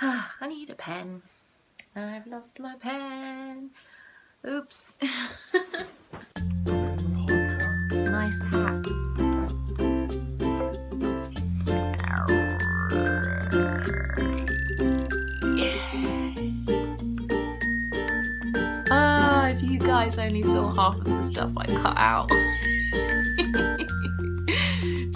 I need a pen. I've lost my pen. Oops. Nice hat. If you guys only saw half of the stuff I cut out.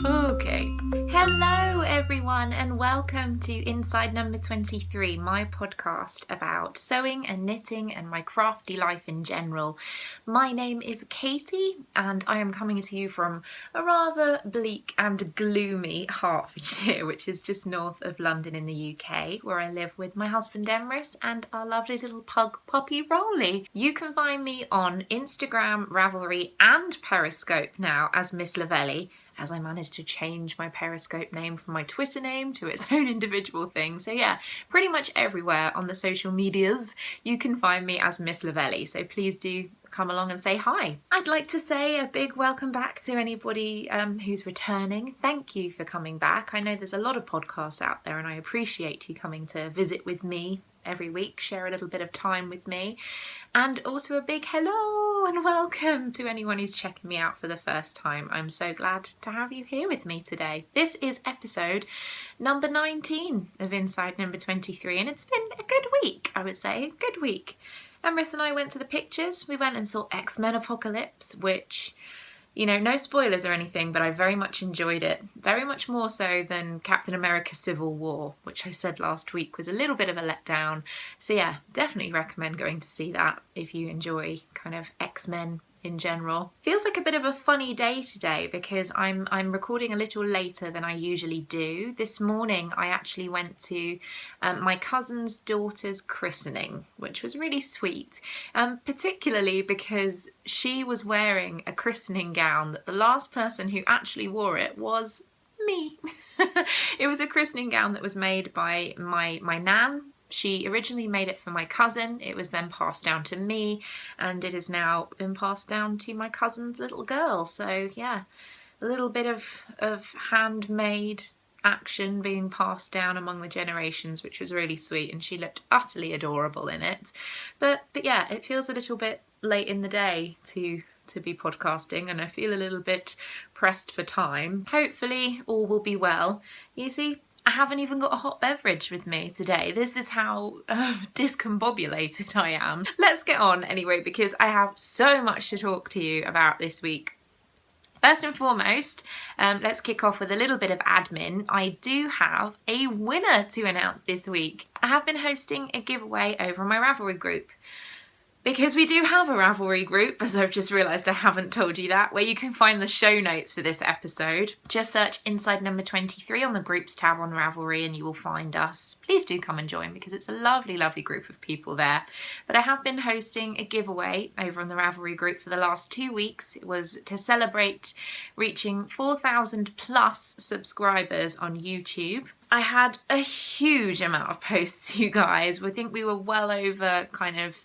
Okay. Hello everyone and welcome to Inside Number 23, my podcast about sewing and knitting and my crafty life in general. My name is Katie and I am coming to you from a rather bleak and gloomy Hertfordshire, which is just north of London in the UK, where I live with my husband Reece and our lovely little pug puppy Rolly. You can find me on Instagram, Ravelry and Periscope now as Miss Lavelli, as I managed to change my Periscope name from my Twitter name to its own individual thing. So yeah, pretty much everywhere on the social medias you can find me as Miss Lavelli, so please do come along and say hi. I'd like to say a big welcome back to anybody who's returning. Thank you for coming back. I know there's a lot of podcasts out there and I appreciate you coming to visit with me every week, share a little bit of time with me. And also a big hello and welcome to anyone who's checking me out for the first time. I'm so glad to have you here with me today. This is episode number 19 of Inside Number 23 and it's been a good week, I would say, a good week. Reece and I went to the pictures. We went and saw X-Men Apocalypse, which, you know, no spoilers or anything, but I very much enjoyed it. Very much more so than Captain America Civil War, which I said last week was a little bit of a letdown. So yeah, definitely recommend going to see that if you enjoy kind of X-Men in general. Feels like a bit of a funny day today because I'm recording a little later than I usually do. This morning I actually went to my cousin's daughter's christening, which was really sweet, particularly because she was wearing a christening gown that the last person who actually wore it was me. It was a christening gown that was made by my nan. She originally made it for my cousin, it was then passed down to me, and it has now been passed down to my cousin's little girl. So yeah, a little bit of handmade action being passed down among the generations, which was really sweet, and she looked utterly adorable in it. But yeah, it feels a little bit late in the day to be podcasting, and I feel a little bit pressed for time. Hopefully all will be well. You see, I haven't even got a hot beverage with me today. This is how discombobulated I am. Let's get on anyway, because I have so much to talk to you about this week. First and foremost, let's kick off with a little bit of admin. I do have a winner to announce this week. I have been hosting a giveaway over on my Ravelry group. Because we do have a Ravelry group, as I've just realised I haven't told you that, where you can find the show notes for this episode. Just search Inside Number 23 on the Groups tab on Ravelry and you will find us. Please do come and join because it's a lovely, lovely group of people there. But I have been hosting a giveaway over on the Ravelry group for the last 2 weeks. It was to celebrate reaching 4,000 plus subscribers on YouTube. I had a huge amount of posts, you guys. I think we were well over kind of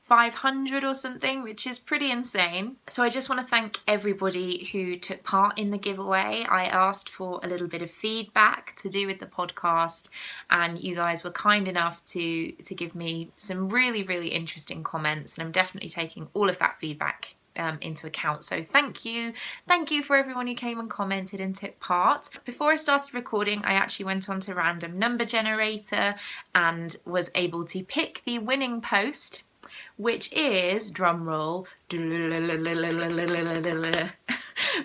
500 or something, which is pretty insane. So I just want to thank everybody who took part in the giveaway. I asked for a little bit of feedback to do with the podcast and you guys were kind enough to give me some really, really interesting comments, and I'm definitely taking all of that feedback into account. So thank you for everyone who came and commented and took part. Before I started recording, I actually went on to Random Number Generator and was able to pick the winning post, which is, drumroll,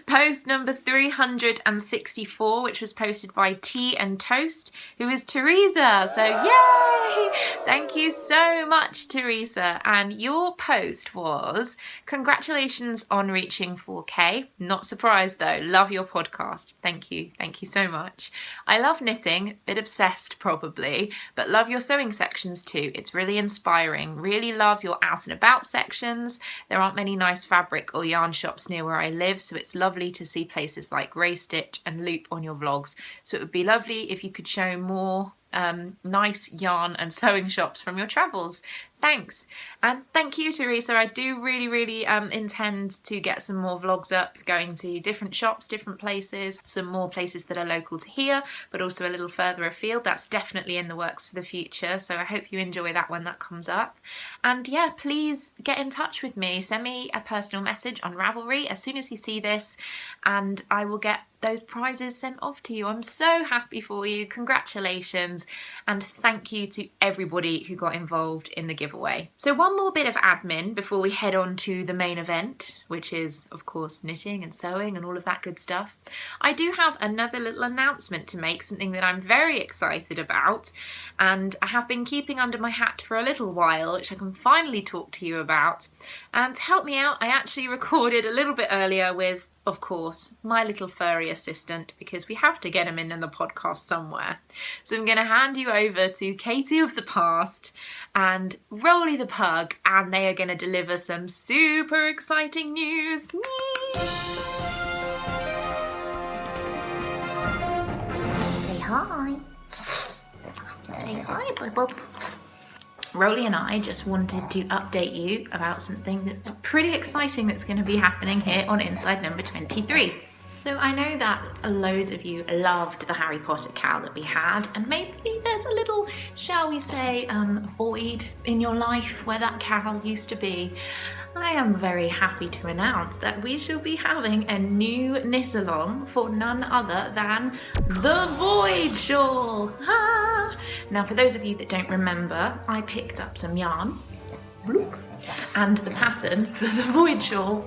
post number 364, which was posted by Tea and Toast, who is Teresa. So yay! Thank you so much, Teresa. And your post was, congratulations on reaching 4K. Not surprised though, love your podcast. Thank you so much. I love knitting, bit obsessed probably, but love your sewing sections too. It's really inspiring. Really love your out and about sections. There aren't many nice fabric or yarn shops near where I live, so it's lovely to see places like Grey Stitch and Loop on your vlogs. So it would be lovely if you could show more nice yarn and sewing shops from your travels. Thanks, and thank you, Teresa. I do really intend to get some more vlogs up, going to different shops, different places, some more places that are local to here, but also a little further afield. That's definitely in the works for the future, so I hope you enjoy that when that comes up. And yeah, please get in touch with me. Send me a personal message on Ravelry as soon as you see this, and I will get those prizes sent off to you. I'm so happy for you. Congratulations, and thank you to everybody who got involved in the giveaway. So one more bit of admin before we head on to the main event, which is of course knitting and sewing and all of that good stuff. I do have another little announcement to make, something that I'm very excited about, and I have been keeping under my hat for a little while, which I can finally talk to you about. And to help me out, I actually recorded a little bit earlier with, of course, my little furry assistant, because we have to get him in the podcast somewhere. So I'm going to hand you over to Katie of the past and Rolly the pug, and they are going to deliver some super exciting news. Say hi. Say hi, Bob. Rolly and I just wanted to update you about something that's pretty exciting that's going to be happening here on Inside number 23. So I know that loads of you loved the Harry Potter cowl that we had, and maybe there's a little, shall we say, void in your life where that cowl used to be. I am very happy to announce that we shall be having a new knit along for none other than the Void Shawl. Ah! Now, for those of you that don't remember, I picked up some yarn and the pattern for the Void Shawl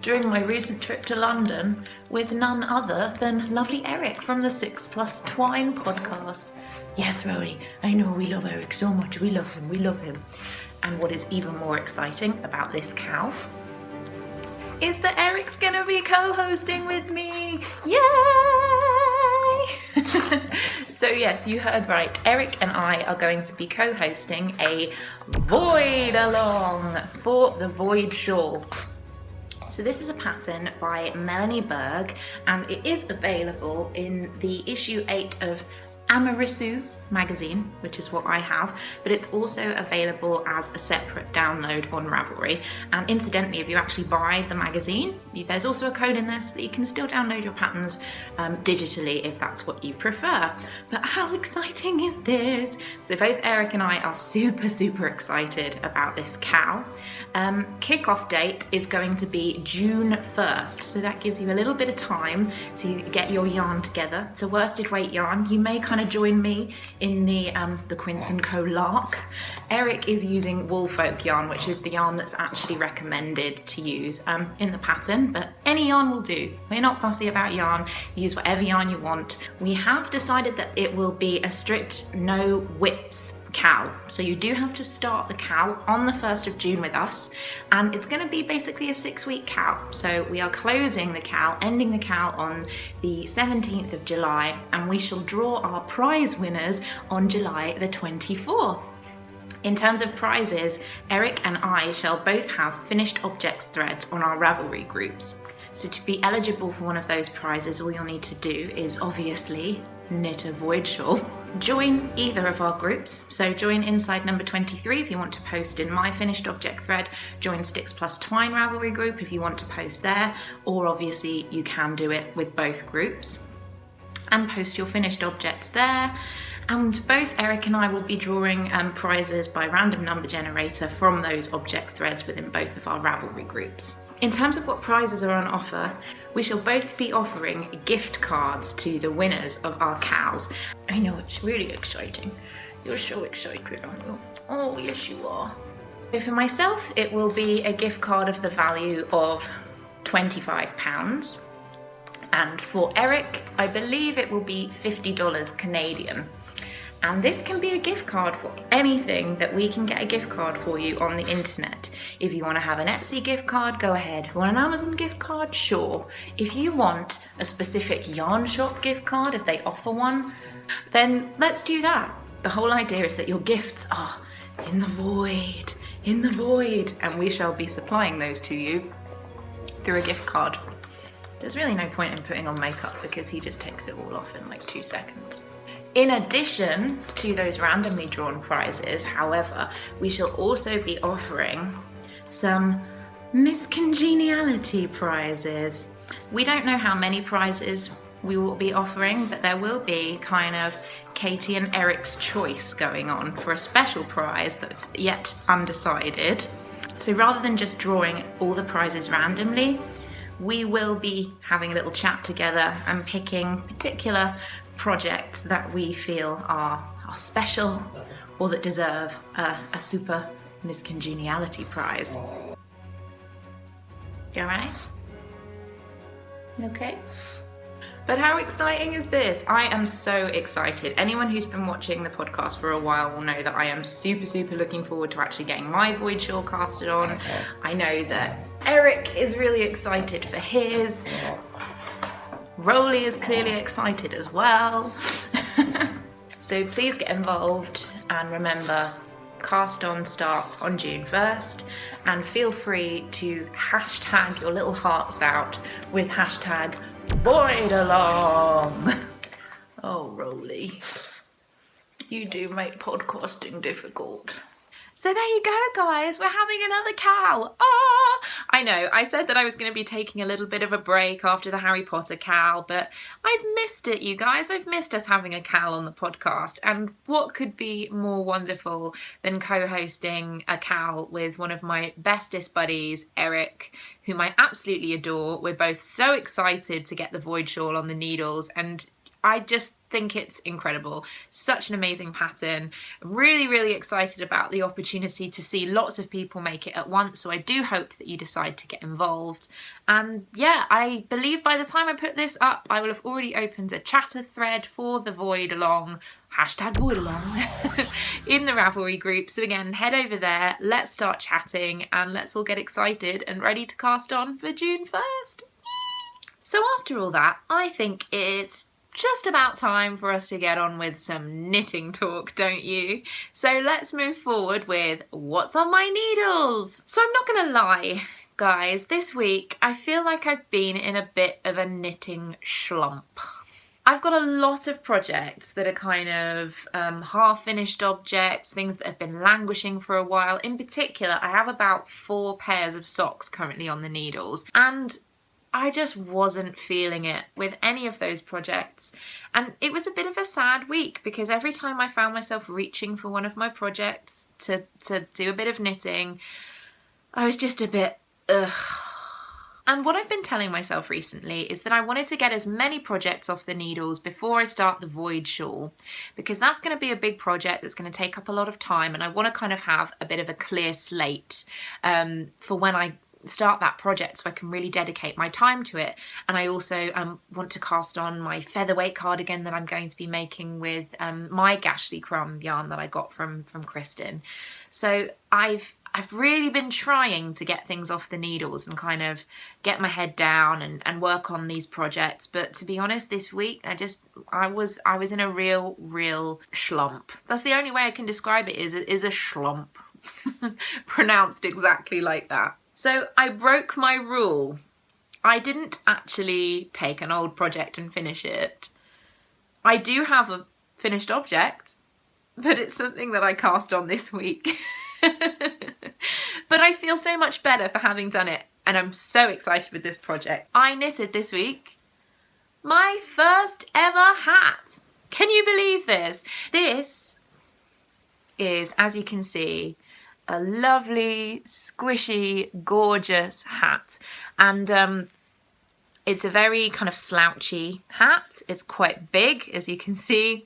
during my recent trip to London with none other than lovely Eric from the Sticks Twine podcast. Yes, Rolly, I know we love Eric so much. We love him. And what is even more exciting about this cowl is that Eric's gonna be co-hosting with me. Yay! So yes, you heard right. Eric and I are going to be co-hosting a Voidalong for the Void Shawl. So this is a pattern by Melanie Berg, and it is available in the issue 8 of Amarisu magazine, which is what I have, but it's also available as a separate download on Ravelry. And incidentally, if you actually buy the magazine, there's also a code in there so that you can still download your patterns digitally if that's what you prefer. But how exciting is this? So both Eric and I are super excited about this cowl. Kickoff date is going to be June 1st, so that gives you a little bit of time to get your yarn together. It's a worsted weight yarn. You may kind of join me in the Quince & Co lark. Eric is using Woolfolk yarn, which is the yarn that's actually recommended to use in the pattern, but any yarn will do. We're not fussy about yarn. Use whatever yarn you want. We have decided that it will be a strict no whips cowl, so you do have to start the cowl on the 1st of June with us, and it's going to be basically a 6-week cowl. So we are closing the cowl, ending the cowl on the 17th of July, and we shall draw our prize winners on July the 24th. In terms of prizes, Eric and I shall both have finished objects threads on our Ravelry groups. So to be eligible for one of those prizes, all you'll need to do is obviously knit a Void Shawl. Join either of our groups, so join Inside number 23 if you want to post in my finished object thread, join Sticks Twine Ravelry group if you want to post there, or obviously you can do it with both groups and post your finished objects there. And both Eric and I will be drawing prizes by random number generator from those object threads within both of our Ravelry groups. In terms of what prizes are on offer, we shall both be offering gift cards to the winners of our cows. I know, it's really exciting. You're so excited, aren't you? Oh, yes you are. So for myself, it will be a gift card of the value of £25. And for Eric, I believe it will be $50 Canadian. And this can be a gift card for anything that we can get a gift card for you on the internet. If you want to have an Etsy gift card, go ahead. If you want an Amazon gift card, sure. If you want a specific yarn shop gift card, if they offer one, then let's do that. The whole idea is that your gifts are in the void, and we shall be supplying those to you through a gift card. There's really no point in putting on makeup because he just takes it all off in like 2 seconds. In addition to those randomly drawn prizes, however, we shall also be offering some miscongeniality prizes. We don't know how many prizes we will be offering, but there will be kind of Katie and Eric's choice going on for a special prize that's yet undecided. So rather than just drawing all the prizes randomly, we will be having a little chat together and picking particular projects that we feel are special or that deserve a super miscongeniality prize. You alright? Okay? But how exciting is this? I am so excited. Anyone who's been watching the podcast for a while will know that I am super looking forward to actually getting my Void Shawl casted on. I know that Eric is really excited for his. Rolly is clearly excited as well. So please get involved, and remember, cast on starts on June 1st, and feel free to hashtag your little hearts out with hashtag Voidalong. Oh, Rolly, you do make podcasting difficult. So there you go, guys, we're having another Cal. Ah! I know, I said that I was going to be taking a little bit of a break after the Harry Potter Cal, but I've missed it, you guys. I've missed us having a Cal on the podcast, and what could be more wonderful than co-hosting a Cal with one of my bestest buddies, Eric, whom I absolutely adore. We're both so excited to get the Void Shawl on the needles, and I just think it's incredible. Such an amazing pattern. I'm really excited about the opportunity to see lots of people make it at once, so I do hope that you decide to get involved. And yeah, I believe by the time I put this up, I will have already opened a chatter thread for the Voidalong, hashtag Voidalong, in the Ravelry group. So again, head over there, let's start chatting, and let's all get excited and ready to cast on for June 1st. So after all that, I think it's just about time for us to get on with some knitting talk, don't you? So let's move forward with what's on my needles. So I'm not gonna lie, guys, this week I feel like I've been in a bit of a knitting slump. I've got a lot of projects that are kind of half-finished objects, things that have been languishing for a while. In particular, I have about 4 pairs of socks currently on the needles, and I just wasn't feeling it with any of those projects. And it was a bit of a sad week because every time I found myself reaching for one of my projects to do a bit of knitting, I was just a bit, ugh. And what I've been telling myself recently is that I wanted to get as many projects off the needles before I start the Void Shawl, because that's going to be a big project that's going to take up a lot of time, and I want to kind of have a bit of a clear slate for when I start that project, so I can really dedicate my time to it. And I also want to cast on my featherweight cardigan that I'm going to be making with my Gashly Crumb yarn that I got from Kristen. So I've really been trying to get things off the needles and kind of get my head down and work on these projects. But to be honest, this week I was in a real Shlump. That's the only way I can describe it, is a Shlump. Pronounced exactly like that. So I broke my rule. I didn't actually take an old project and finish it. I do have a finished object, but it's something that I cast on this week. But I feel so much better for having done it, and I'm so excited with this project. I knitted this week my first ever hat. Can you believe this? This is, as you can see, a lovely, squishy, gorgeous hat. And it's a very kind of slouchy hat. It's quite big, as you can see.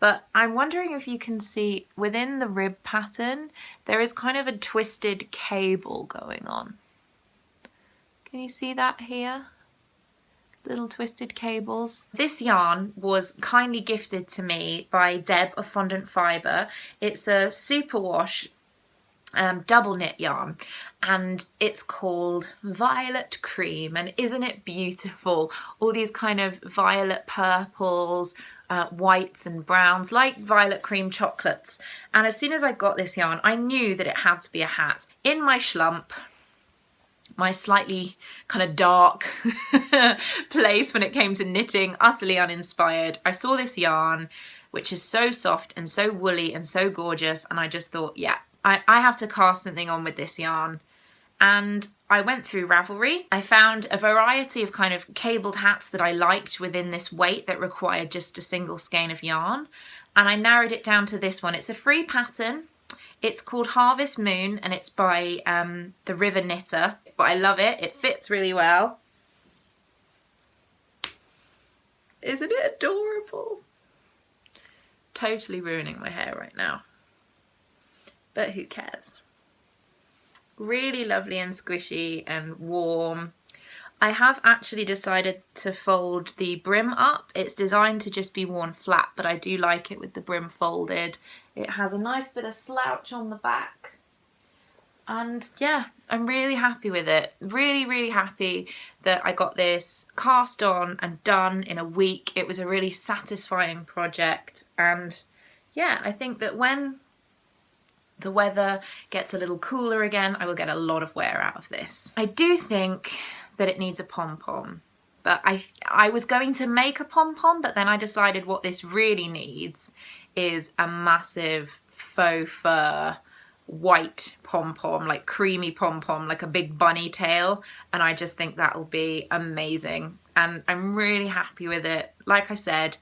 But I'm wondering if you can see within the rib pattern, there is kind of a twisted cable going on. Can you see that here? Little twisted cables. This yarn was kindly gifted to me by Deb of Fondant Fibre. It's a superwash double knit yarn, and it's called Violet Creme, and isn't it beautiful? All these kind of violet purples, whites and browns, like Violet Creme chocolates. And as soon as I got this yarn, I knew that it had to be a hat. In my Shlump, my slightly kind of dark place when it came to knitting, utterly uninspired, I saw this yarn, which is so soft and so woolly and so gorgeous, and I just thought, yeah, I have to cast something on with this yarn. And I went through Ravelry. I found a variety of kind of cabled hats that I liked within this weight that required just a single skein of yarn, and I narrowed it down to this one. It's a free pattern. It's called Harvest Moon, and it's by the River Knitter, but I love it. It fits really well. Isn't it adorable? Totally ruining my hair right now, but who cares? Really lovely and squishy and warm. I have actually decided to fold the brim up. It's designed to just be worn flat, but I do like it with the brim folded. It has a nice bit of slouch on the back. And yeah, I'm really happy with it. Really, really happy that I got this cast on and done in a week. It was a really satisfying project. And yeah, I think that when the weather gets a little cooler again, I will get a lot of wear out of this. I do think that it needs a pom-pom, but I was going to make a pom-pom, but then I decided what this really needs is a massive faux fur white pom-pom, like creamy pom-pom, like a big bunny tail, and I just think that will be amazing, and I'm really happy with it. Like I said,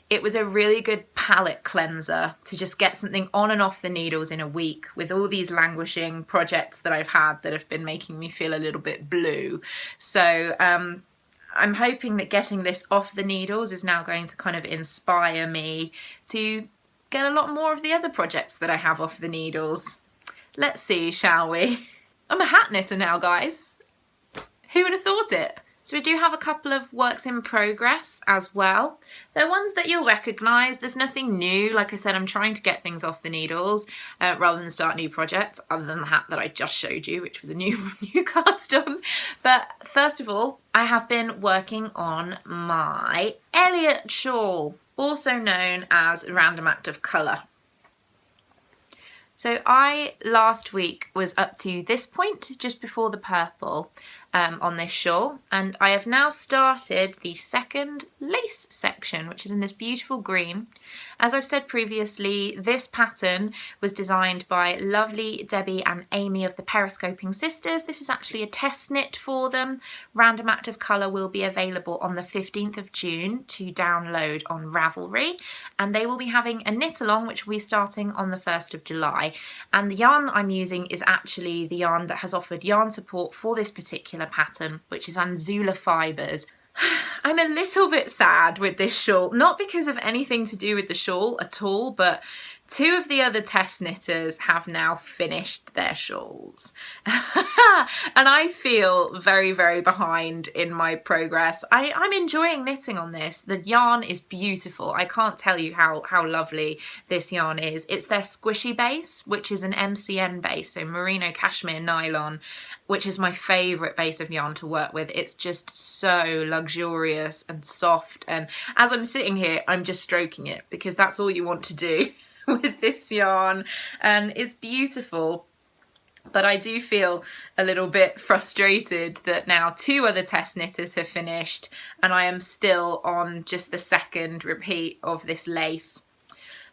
it was a really good palette cleanser to just get something on and off the needles in a week with all these languishing projects that I've had that have been making me feel a little bit blue. So I'm hoping that getting this off the needles is now going to kind of inspire me to get a lot more of the other projects that I have off the needles. Let's see, shall we? I'm a hat knitter now, guys. Who would have thought it? So we do have a couple of works in progress as well. They're ones that you'll recognise. There's nothing new. Like I said, I'm trying to get things off the needles rather than start new projects, other than the hat that I just showed you, which was a new cast on. But first of all, I have been working on my Elliot Shawl, also known as Random Act of Colour. So I last week was up to this point, just before the purple, on this shawl, and I have now started the second lace section, which is in this beautiful green. As I've said previously, this pattern was designed by lovely Debby and Amy of the Periscoping Sisters. This is actually a test knit for them. Random Act of Colour will be available on the 15th of June to download on Ravelry, and they will be having a knit along, which will be starting on the 1st of July. And the yarn I'm using is actually the yarn that has offered yarn support for this particular pattern, which is Anzula fibres. I'm a little bit sad with this shawl, not because of anything to do with the shawl at all, but two of the other test knitters have now finished their shawls. And I feel very, very behind in my progress. I'm enjoying knitting on this. The yarn is beautiful. I can't tell you how lovely this yarn is. It's their squishy base, which is an MCN base, so merino cashmere nylon, which is my favourite base of yarn to work with. It's just so luxurious and soft, and as I'm sitting here, I'm just stroking it because that's all you want to do with this yarn, and it's beautiful. But I do feel a little bit frustrated that now two other test knitters have finished and I am still on just the second repeat of this lace.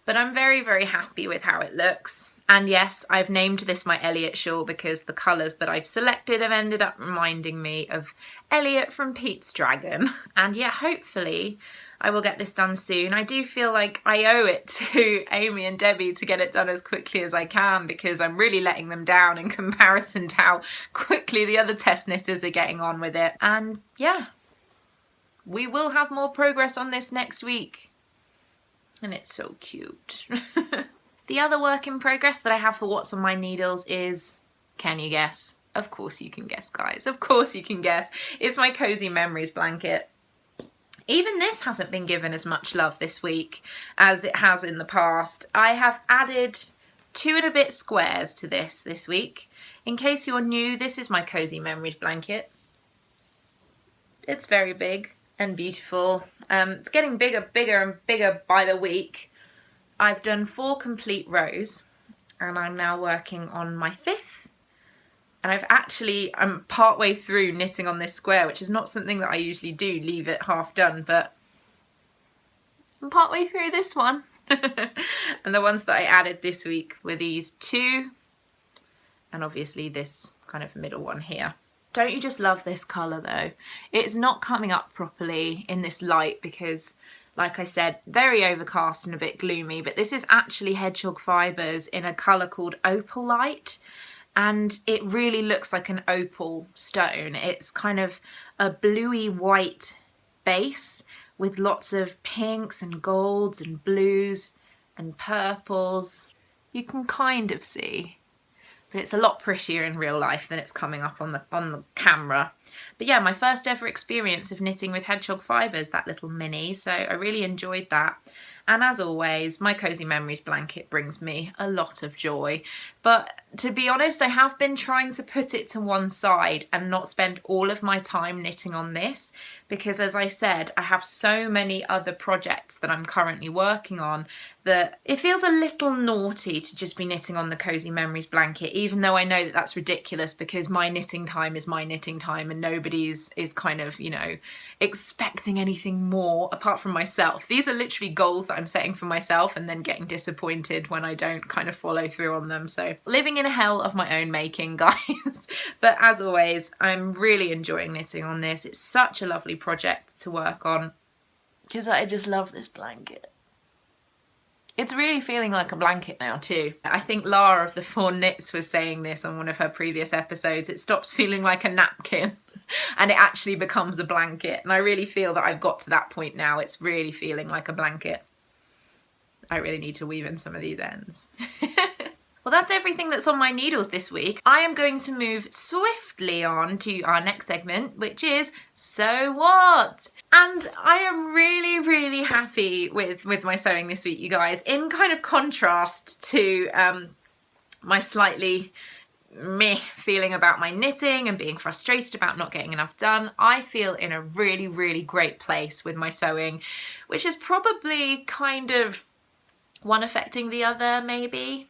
But I'm very, very happy with how it looks. And yes, I've named this my Elliot shawl because the colours that I've selected have ended up reminding me of Elliot from Pete's Dragon. And yeah, hopefully I will get this done soon. I do feel like I owe it to Amy and Debby to get it done as quickly as I can, because I'm really letting them down in comparison to how quickly the other test knitters are getting on with it. And yeah, we will have more progress on this next week. And it's so cute. The other work in progress that I have for What's on My Needles is, can you guess? Of course you can guess, guys. Of course you can guess. It's my Cozy Memories blanket. Even this hasn't been given as much love this week as it has in the past. I have added 2 and a bit squares to this week. In case you're new, this is my Cozy Memories blanket. It's very big and beautiful. It's getting bigger and bigger by the week. I've done 4 complete rows and I'm now working on my 5th. And I'm partway through knitting on this square, which is not something that I usually do, leave it half done, but I'm partway through this one. And the ones that I added this week were these two, and obviously this kind of middle one here. Don't you just love this colour though? It's not coming up properly in this light because, like I said, very overcast and a bit gloomy, but this is actually hedgehog fibres in a colour called Opal Light, and it really looks like an opal stone. It's kind of a bluey white base with lots of pinks and golds and blues and purples. You can kind of see, but it's a lot prettier in real life than it's coming up on the camera. But yeah, my first ever experience of knitting with hedgehog fibres, that little mini, so I really enjoyed that. And as always, my Cozy Memories blanket brings me a lot of joy. But to be honest, I have been trying to put it to one side and not spend all of my time knitting on this, because as I said, I have so many other projects that I'm currently working on that it feels a little naughty to just be knitting on the Cozy Memories blanket, even though I know that that's ridiculous because my knitting time is my knitting time and nobody's is kind of, you know, expecting anything more apart from myself. These are literally goals that I'm setting for myself and then getting disappointed when I don't kind of follow through on them. So living in a hell of my own making, guys. But as always, I'm really enjoying knitting on this. It's such a lovely project to work on because I just love this blanket. It's really feeling like a blanket now too. I think Lara of the Four Knits was saying this on one of her previous episodes. It stops feeling like a napkin and it actually becomes a blanket. And I really feel that I've got to that point now. It's really feeling like a blanket. I really need to weave in some of these ends. Well, that's everything that's on my needles this week. I am going to move swiftly on to our next segment, which is So What? And I am really, really happy with my sewing this week, you guys. In kind of contrast to my slightly meh feeling about my knitting and being frustrated about not getting enough done, I feel in a really, really great place with my sewing, which is probably kind of one affecting the other, maybe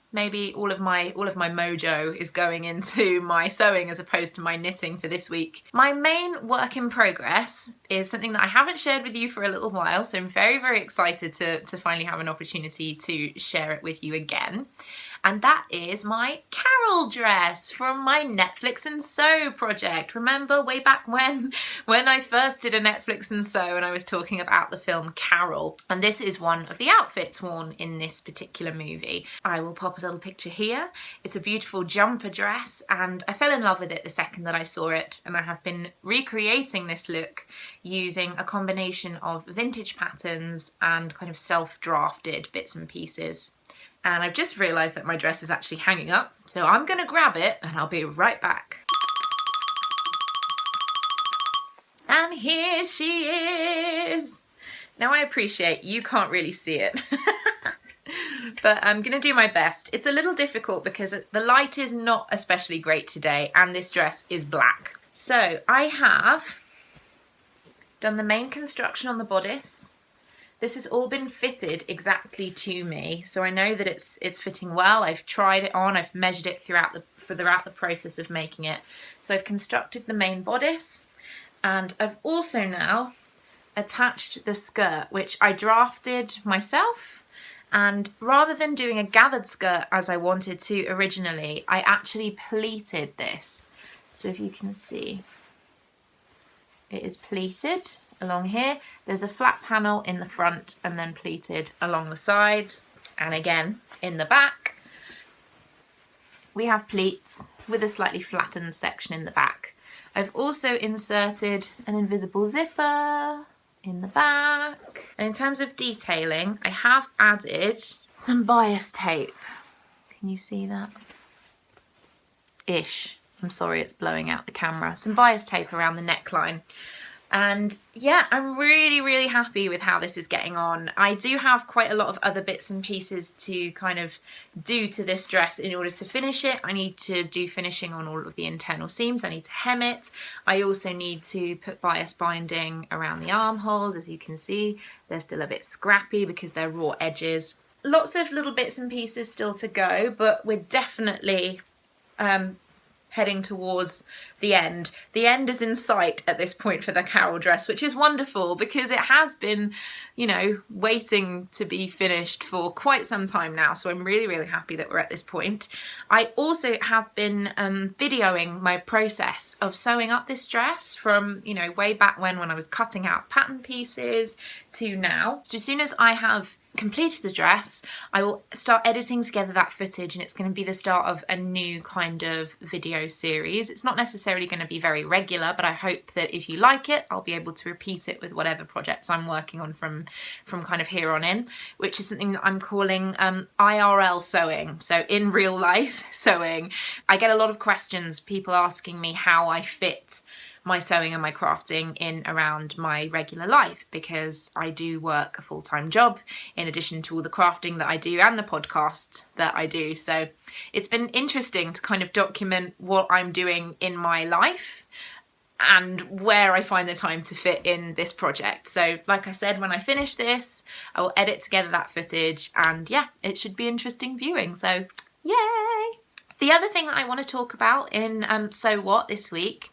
all of my mojo is going into my sewing as opposed to my knitting for this week. My main work in progress is something that I haven't shared with you for a little while, so I'm very, very excited to finally have an opportunity to share it with you again. And that is my Carol dress from my Netflix and Sew project. Remember way back when I first did a Netflix and Sew and I was talking about the film Carol. And this is one of the outfits worn in this particular movie. I will pop a little picture here. It's a beautiful jumper dress and I fell in love with it the second that I saw it. And I have been recreating this look using a combination of vintage patterns and kind of self-drafted bits and pieces. And I've just realised that my dress is actually hanging up, so I'm going to grab it and I'll be right back. And here she is! Now I appreciate you can't really see it, but I'm going to do my best. It's a little difficult because the light is not especially great today and this dress is black. So I have done the main construction on the bodice. This has all been fitted exactly to me, so I know that it's fitting well. I've tried it on, I've measured it throughout the process of making it. So I've constructed the main bodice, and I've also now attached the skirt, which I drafted myself. And rather than doing a gathered skirt as I wanted to originally, I actually pleated this. So if you can see, it is pleated along here. There's a flat panel in the front and then pleated along the sides, and again in the back we have pleats with a slightly flattened section in the back. I've also inserted an invisible zipper in the back, and in terms of detailing I have added some bias tape. Can you see that? Ish. I'm sorry, it's blowing out the camera. Some bias tape around the neckline. And yeah, I'm really, really happy with how this is getting on. I do have quite a lot of other bits and pieces to kind of do to this dress in order to finish it. I need to do finishing on all of the internal seams. I need to hem it. I also need to put bias binding around the armholes. As you can see, they're still a bit scrappy because they're raw edges. Lots of little bits and pieces still to go, but we're definitely heading towards the end. The end is in sight at this point for the Carol dress, which is wonderful because it has been, you know, waiting to be finished for quite some time now. So I'm really, really happy that we're at this point. I also have been videoing my process of sewing up this dress from, you know, way back when I was cutting out pattern pieces to now. So as soon as I have completed the dress, I will start editing together that footage, and it's going to be the start of a new kind of video series. It's not necessarily going to be very regular, but I hope that if you like it, I'll be able to repeat it with whatever projects I'm working on from kind of here on in, which is something that I'm calling IRL sewing, so in real life sewing. I get a lot of questions, people asking me how I fit my sewing and my crafting in around my regular life, because I do work a full-time job in addition to all the crafting that I do and the podcast that I do. So it's been interesting to kind of document what I'm doing in my life and where I find the time to fit in this project. So like I said, when I finish this, I will edit together that footage, and yeah, it should be interesting viewing. So yay! The other thing that I want to talk about in So What this week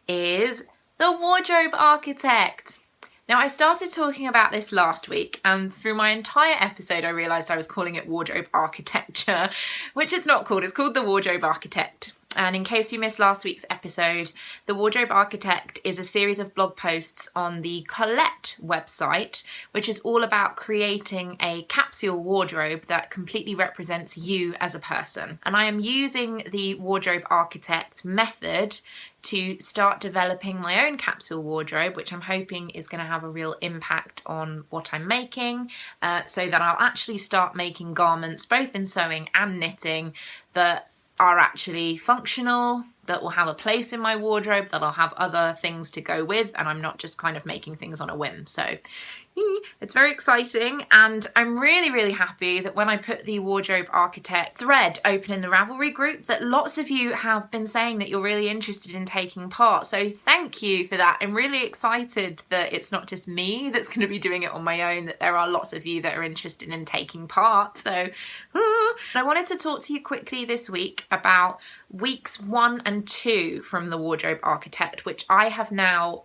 is the wardrobe architect. Now, I started talking about this last week, and through my entire episode I realised I was calling it wardrobe architecture, which it's not called. It's called the wardrobe architect. And in case you missed last week's episode, the Wardrobe Architect is a series of blog posts on the Colette website, which is all about creating a capsule wardrobe that completely represents you as a person. And I am using the Wardrobe Architect method to start developing my own capsule wardrobe, which I'm hoping is going to have a real impact on what I'm making, so that I'll actually start making garments, both in sewing and knitting, that are actually functional, that will have a place in my wardrobe, that I'll have other things to go with, and I'm not just kind of making things on a whim. So it's very exciting, and I'm really, really happy that when I put the Wardrobe Architect thread open in the Ravelry group, that lots of you have been saying that you're really interested in taking part. So thank you for that. I'm really excited that it's not just me that's going to be doing it on my own, that there are lots of you that are interested in taking part. So I wanted to talk to you quickly this week about weeks 1 and 2 from the Wardrobe Architect, which I have now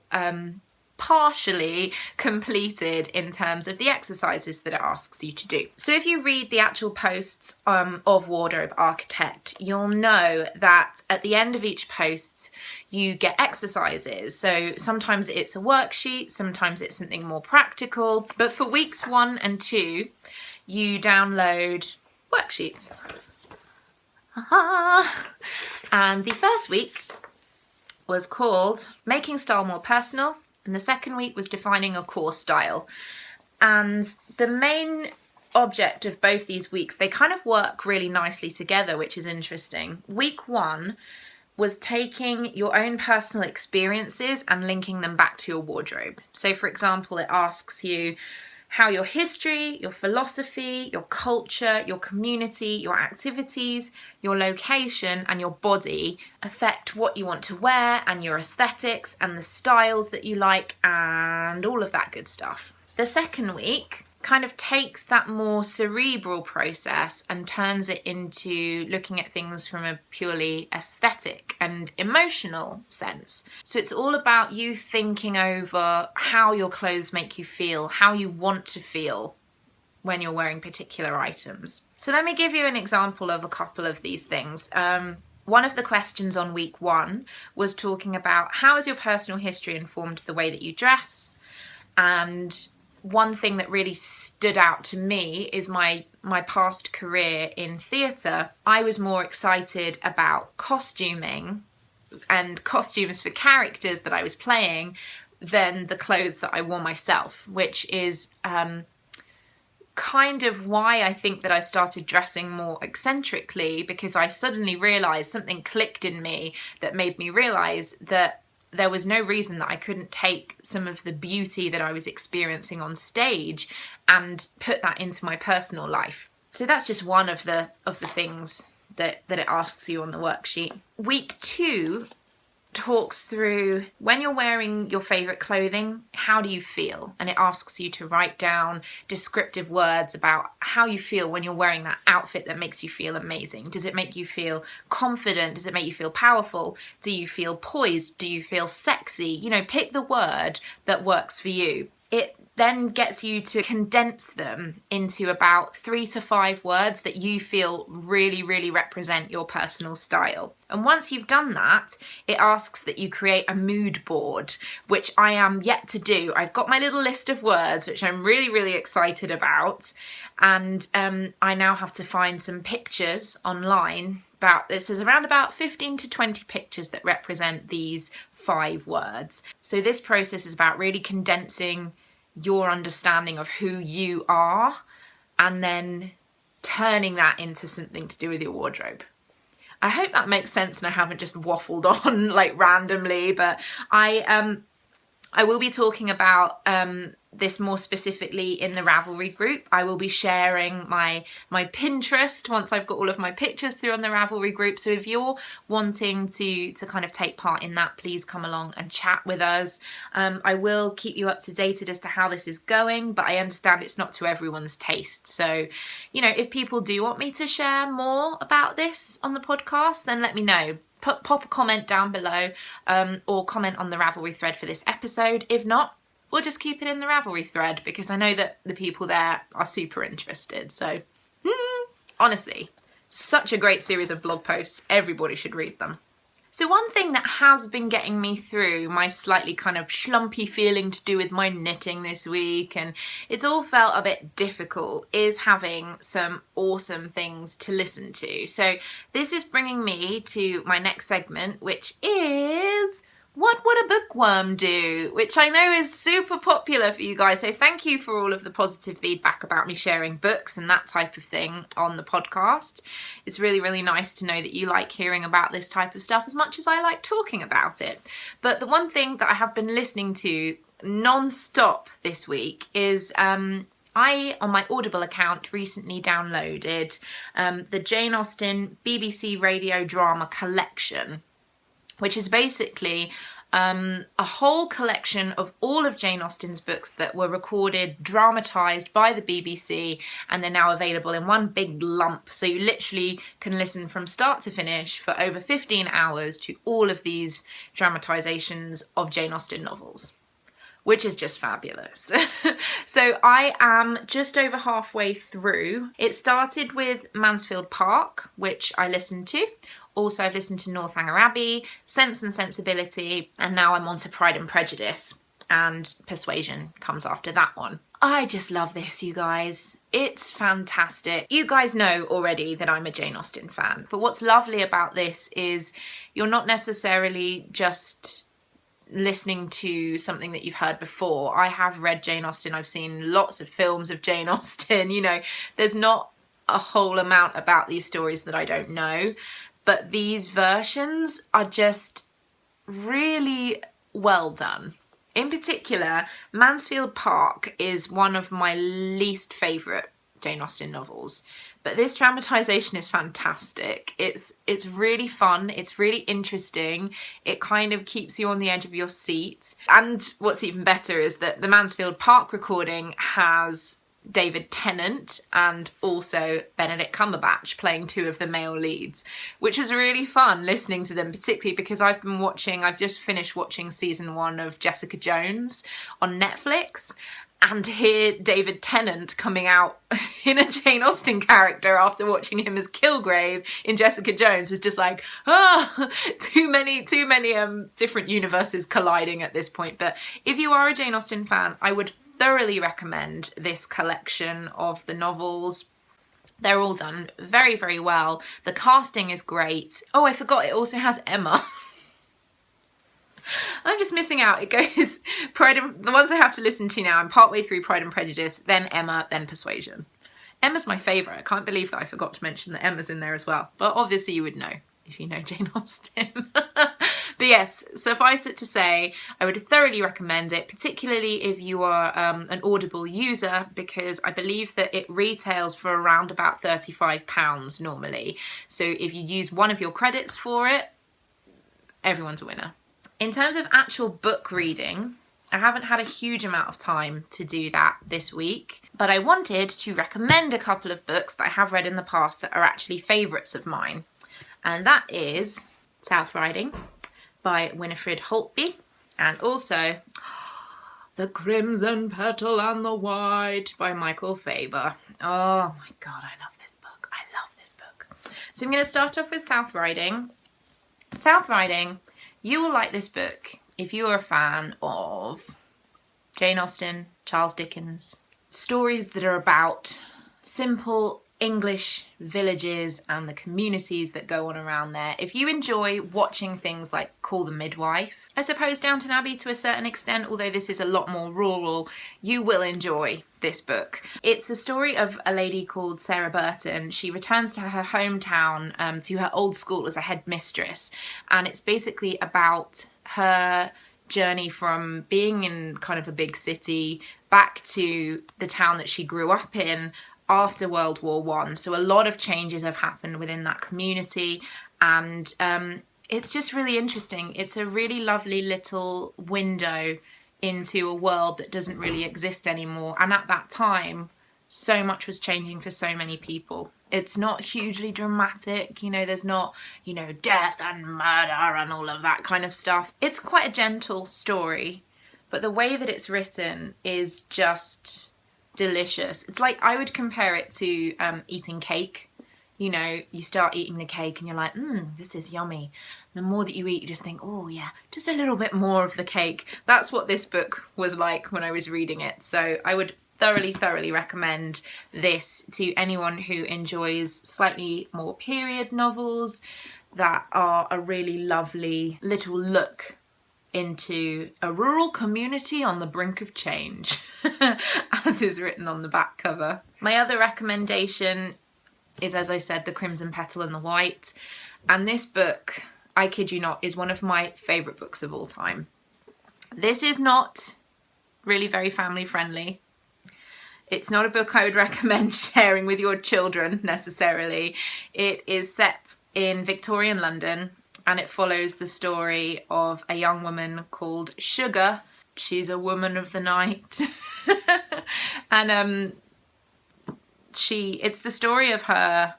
partially completed in terms of the exercises that it asks you to do. So if you read the actual posts of Wardrobe Architect, you'll know that at the end of each post you get exercises. So sometimes it's a worksheet, sometimes it's something more practical, but for weeks 1 and 2 you download worksheets. And the first week was called Making Style More Personal, and the second week was Defining a Core Style. And the main object of both these weeks, they kind of work really nicely together, which is interesting. Week 1 was taking your own personal experiences and linking them back to your wardrobe. So for example, it asks you how your history, your philosophy, your culture, your community, your activities, your location and your body affect what you want to wear, and your aesthetics and the styles that you like and all of that good stuff. The second week kind of takes that more cerebral process and turns it into looking at things from a purely aesthetic and emotional sense. So it's all about you thinking over how your clothes make you feel, how you want to feel when you're wearing particular items. So let me give you an example of a couple of these things. One of the questions on week 1 was talking about how has your personal history informed the way that you dress. And one thing that really stood out to me is my past career in theatre. I was more excited about costuming and costumes for characters that I was playing than the clothes that I wore myself, which is kind of why I think that I started dressing more eccentrically, because I suddenly realised something clicked in me that made me realise that there was no reason that I couldn't take some of the beauty that I was experiencing on stage and put that into my personal life. So that's just one of the things that it asks you on the worksheet. Week 2 talks through when you're wearing your favourite clothing, how do you feel? And it asks you to write down descriptive words about how you feel when you're wearing that outfit that makes you feel amazing. Does it make you feel confident? Does it make you feel powerful? Do you feel poised? Do you feel sexy? You know, pick the word that works for you. It then gets you to condense them into about 3 to 5 words that you feel really, really represent your personal style. And once you've done that, it asks that you create a mood board, which I am yet to do. I've got my little list of words, which I'm really, really excited about. And I now have to find some pictures online. This is around about 15 to 20 pictures that represent these 5 words. So this process is about really condensing your understanding of who you are and then turning that into something to do with your wardrobe. I hope that makes sense and I haven't just waffled on like randomly, but I will be talking about this more specifically in the Ravelry group. I will be sharing my Pinterest once I've got all of my pictures through on the Ravelry group. So if you're wanting to kind of take part in that, please come along and chat with us. I will keep you up to date as to how this is going, but I understand it's not to everyone's taste. So, you know, if people do want me to share more about this on the podcast, then let me know. Pop a comment down below or comment on the Ravelry thread for this episode. If not, we'll just keep it in the Ravelry thread because I know that the people there are super interested. So, honestly, such a great series of blog posts. Everybody should read them. So one thing that has been getting me through my slightly kind of schlumpy feeling to do with my knitting this week, and it's all felt a bit difficult, is having some awesome things to listen to. So this is bringing me to my next segment, which is What Would a Bookworm Do? Which I know is super popular for you guys. So thank you for all of the positive feedback about me sharing books and that type of thing on the podcast. It's really, really nice to know that you like hearing about this type of stuff as much as I like talking about it. But the one thing that I have been listening to non-stop this week is I, on my Audible account, recently downloaded the Jane Austen BBC Radio Drama Collection, which is basically a whole collection of all of Jane Austen's books that were recorded, dramatised by the BBC, and they're now available in one big lump. So you literally can listen from start to finish for over 15 hours to all of these dramatisations of Jane Austen novels, which is just fabulous. So I am just over halfway through. It started with Mansfield Park, which I listened to. Also, I've listened to Northanger Abbey, Sense and Sensibility, and now I'm on to Pride and Prejudice, and Persuasion comes after that one. I just love this, you guys. It's fantastic. You guys know already that I'm a Jane Austen fan, but what's lovely about this is you're not necessarily just listening to something that you've heard before. I have read Jane Austen. I've seen lots of films of Jane Austen. You know, there's not a whole amount about these stories that I don't know. But these versions are just really well done. In particular, Mansfield Park is one of my least favourite Jane Austen novels. But this dramatisation is fantastic. It's really fun. It's really interesting. It kind of keeps you on the edge of your seat. And what's even better is that the Mansfield Park recording has David Tennant and also Benedict Cumberbatch playing 2 of the male leads, which is really fun listening to them, particularly because I've just finished watching season 1 of Jessica Jones on Netflix, and to hear David Tennant coming out in a Jane Austen character after watching him as Kilgrave in Jessica Jones was just like, too many different universes colliding at this point. But if you are a Jane Austen fan, I would thoroughly recommend this collection of the novels. They're all done very, very well. The casting is great. Oh, I forgot, it also has Emma. I'm just missing out. It goes the ones I have to listen to now. I'm partway through Pride and Prejudice, then Emma, then Persuasion. Emma's my favourite. I can't believe that I forgot to mention that Emma's in there as well. But obviously you would know if you know Jane Austen. But yes, suffice it to say, I would thoroughly recommend it, particularly if you are an Audible user, because I believe that it retails for around about £35 normally. So if you use one of your credits for it, everyone's a winner. In terms of actual book reading, I haven't had a huge amount of time to do that this week, but I wanted to recommend a couple of books that I have read in the past that are actually favourites of mine. And that is South Riding by Winifred Holtby, and also The Crimson Petal and the White by Michael Faber. Oh my god, I love this book. I love this book. So I'm going to start off with South Riding. South Riding, you will like this book if you are a fan of Jane Austen, Charles Dickens, stories that are about simple English villages and the communities that go on around there. If you enjoy watching things like Call the Midwife, I suppose Downton Abbey to a certain extent, although this is a lot more rural, you will enjoy this book. It's a story of a lady called Sarah Burton. She returns to her hometown, to her old school as a headmistress, and it's basically about her journey from being in kind of a big city back to the town that she grew up in after World War I. So a lot of changes have happened within that community, and it's just really interesting. It's a really lovely little window into a world that doesn't really exist anymore, and at that time so much was changing for so many people. It's not hugely dramatic, you know, there's not, you know, death and murder and all of that kind of stuff. It's quite a gentle story, but the way that it's written is just delicious. It's like, I would compare it to eating cake. You know, you start eating the cake and you're like, this is yummy. The more that you eat, you just think, oh yeah, just a little bit more of the cake. That's what this book was like when I was reading it. So I would thoroughly recommend this to anyone who enjoys slightly more period novels that are a really lovely little look into a rural community on the brink of change, as is written on the back cover. My other recommendation is, as I said, The Crimson Petal and the White, and this book, I kid you not, is one of my favourite books of all time. This is not really very family friendly. It's not a book I would recommend sharing with your children necessarily. It is set in Victorian London, and it follows the story of a young woman called Sugar. She's a woman of the night. And it's the story of her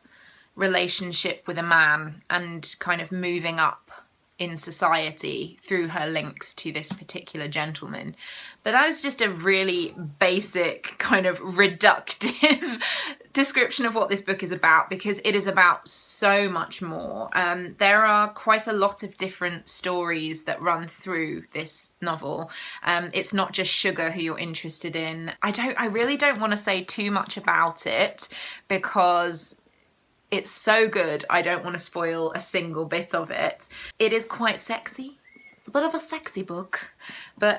relationship with a man and kind of moving up in society through her links to this particular gentleman. But that is just a really basic kind of reductive description of what this book is about, because it is about so much more. There are quite a lot of different stories that run through this novel. It's not just Sugar who you're interested in. I really don't want to say too much about it because it's so good. I don't want to spoil a single bit of it. It is quite sexy. It's a bit of a sexy book, but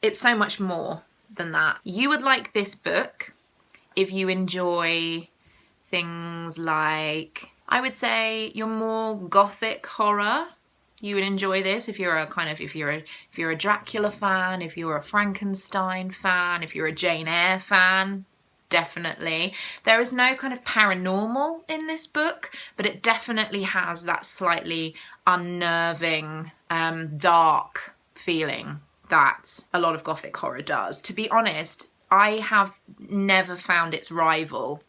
it's so much more than that. You would like this book if you enjoy things like, I would say, your more gothic horror. You would enjoy this if you're a Dracula fan, if you're a Frankenstein fan, if you're a Jane Eyre fan. Definitely. There is no kind of paranormal in this book, but it definitely has that slightly unnerving, dark feeling that a lot of gothic horror does. To be honest, I have never found its rival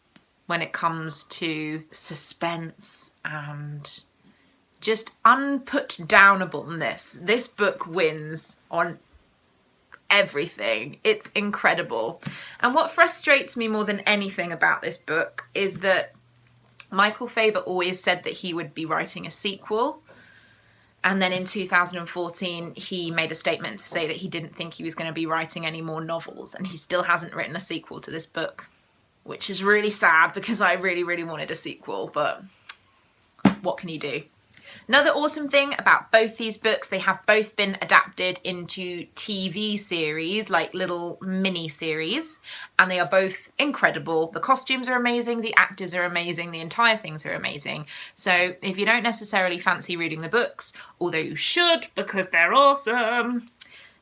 when it comes to suspense and just unput-downableness. This book wins on everything. It's incredible. And what frustrates me more than anything about this book is that Michael Faber always said that he would be writing a sequel, and then in 2014 he made a statement to say that he didn't think he was going to be writing any more novels, and he still hasn't written a sequel to this book, which is really sad because I really wanted a sequel, but what can you do? Another awesome thing about both these books, they have both been adapted into TV series, like little mini series, and they are both incredible. The costumes are amazing, the actors are amazing, the entire things are amazing. So if you don't necessarily fancy reading the books, although you should because they're awesome,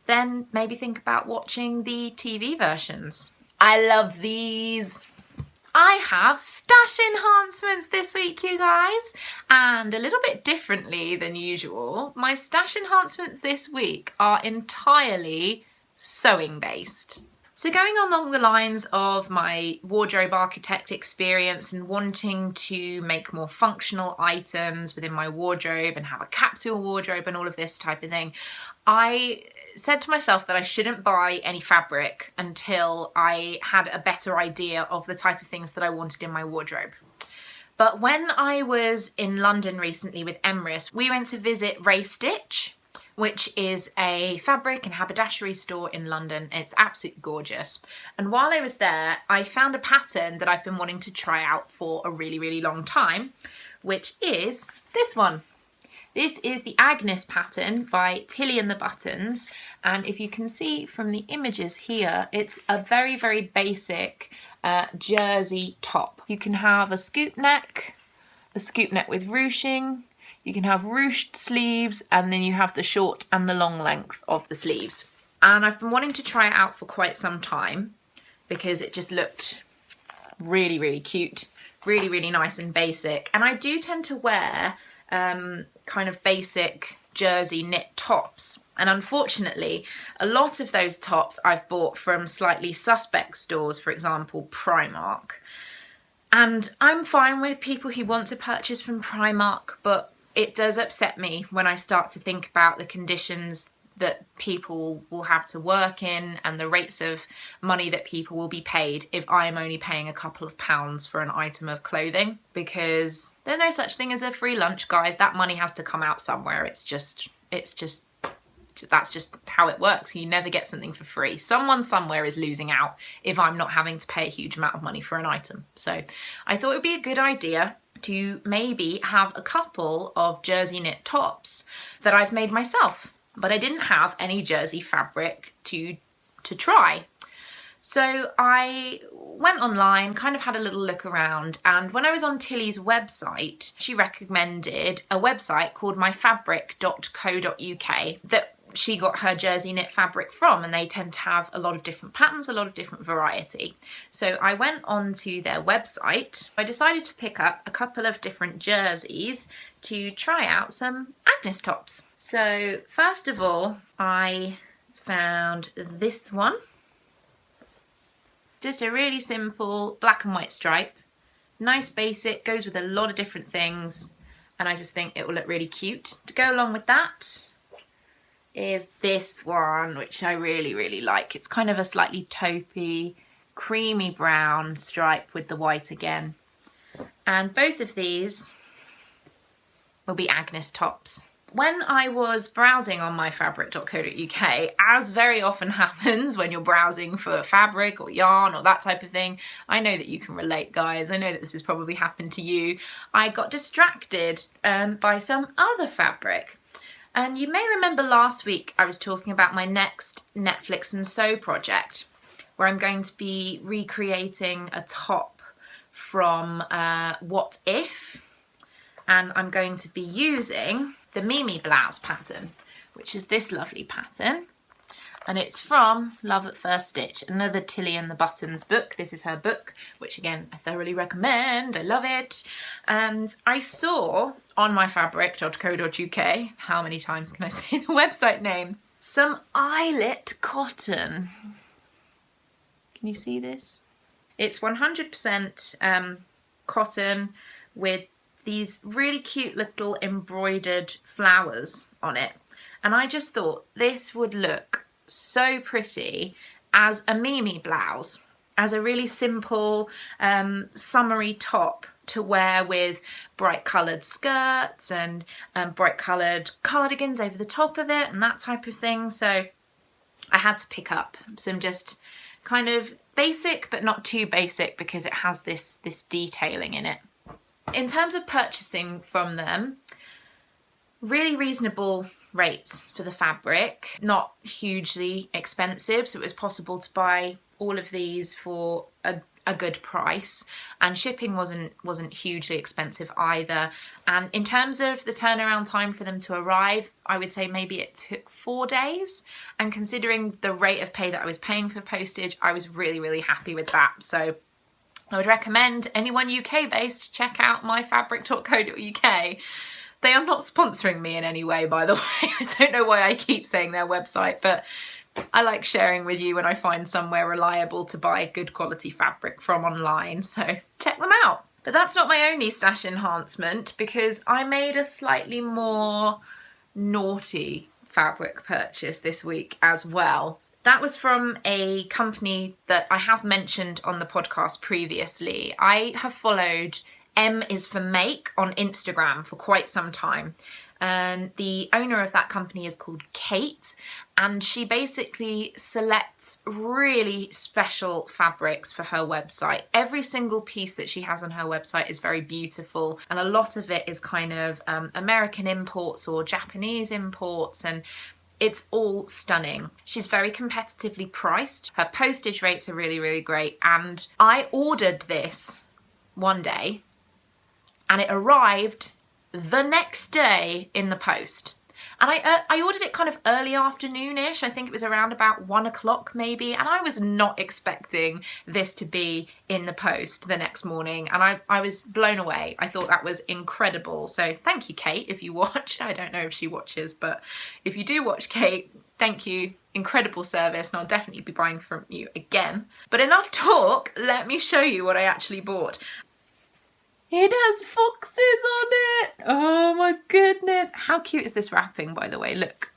then maybe think about watching the TV versions. I love these. I have stash enhancements this week, you guys, and a little bit differently than usual, my stash enhancements this week are entirely sewing based. So going along the lines of my wardrobe architect experience and wanting to make more functional items within my wardrobe and have a capsule wardrobe and all of this type of thing, I said to myself that I shouldn't buy any fabric until I had a better idea of the type of things that I wanted in my wardrobe. But when I was in London recently with Emrys, we went to visit Reece, which is a fabric and haberdashery store in London. It's absolutely gorgeous. And while I was there, I found a pattern that I've been wanting to try out for a really, really long time, which is this one. This is the Agnes pattern by Tilly and the Buttons. And if you can see from the images here, it's a very, very basic jersey top. You can have a scoop neck with ruching. You can have ruched sleeves, and then you have the short and the long length of the sleeves. And I've been wanting to try it out for quite some time because it just looked really, really cute, really, really nice and basic. And I do tend to wear kind of basic jersey knit tops. And unfortunately, a lot of those tops I've bought from slightly suspect stores, for example, Primark. And I'm fine with people who want to purchase from Primark, but it does upset me when I start to think about the conditions that people will have to work in and the rates of money that people will be paid if I'm only paying a couple of pounds for an item of clothing, because there's no such thing as a free lunch, guys. That money has to come out somewhere. That's just how it works. You never get something for free. Someone somewhere is losing out if I'm not having to pay a huge amount of money for an item. So I thought it would be a good idea to maybe have a couple of jersey knit tops that I've made myself, but I didn't have any jersey fabric to try. So I went online, kind of had a little look around, and when I was on Tilly's website, she recommended a website called myfabric.co.uk that she got her jersey knit fabric from, and they tend to have a lot of different patterns, a lot of different variety. So I went onto their website. I decided to pick up a couple of different jerseys to try out some Agnes tops. So first of all, I found this one. Just a really simple black and white stripe. Nice basic, goes with a lot of different things, and I just think it will look really cute. To go along with that is this one, which I really, really like. It's kind of a slightly taupey, creamy brown stripe with the white again. And both of these will be Agnes tops. When I was browsing on myfabric.co.uk, as very often happens when you're browsing for fabric or yarn or that type of thing, I know that you can relate, guys. I know that this has probably happened to you. I got distracted by some other fabric. And you may remember last week I was talking about my next Netflix and Sew project, where I'm going to be recreating a top from What If, and I'm going to be using the Mimi blouse pattern, which is this lovely pattern, and it's from Love at First Stitch, another Tilly and the Buttons book. This is her book, which again I thoroughly recommend. I love it. And I saw on myfabric.co.uk, how many times can I say the website name, some eyelet cotton. Can you see this? It's 100% cotton with these really cute little embroidered flowers on it. And I just thought this would look so pretty as a Mimi blouse, as a really simple summery top to wear with bright coloured skirts and bright coloured cardigans over the top of it and that type of thing. So I had to pick up some just kind of basic but not too basic, because it has this detailing in it. In terms of purchasing from them, really reasonable rates for the fabric, not hugely expensive, so it was possible to buy all of these for a good price, and shipping wasn't hugely expensive either. And in terms of the turnaround time for them to arrive, I would say maybe it took 4 days, and considering the rate of pay that I was paying for postage, I was really, really happy with that. So I would recommend anyone UK based check out myfabric.co.uk. They are not sponsoring me in any way, by the way. I don't know why I keep saying their website, but I like sharing with you when I find somewhere reliable to buy good quality fabric from online, so check them out. But that's not my only stash enhancement, because I made a slightly more naughty fabric purchase this week as well. That was from a company that I have mentioned on the podcast previously. I have followed M is for Make on Instagram for quite some time. And the owner of that company is called Kate, and she basically selects really special fabrics for her website. Every single piece that she has on her website is very beautiful, and a lot of it is kind of American imports or Japanese imports, and it's all stunning. She's very competitively priced. Her postage rates are really, really great, and I ordered this one day and it arrived the next day in the post. And I ordered it kind of early afternoon-ish. I think it was around about 1 o'clock maybe. And I was not expecting this to be in the post the next morning. And I was blown away. I thought that was incredible. So thank you, Kate, if you watch. I don't know if she watches, but if you do watch, Kate, thank you. Incredible service, and I'll definitely be buying from you again. But enough talk, let me show you what I actually bought. It has foxes on it. Oh my goodness. How cute is this wrapping, by the way? Look.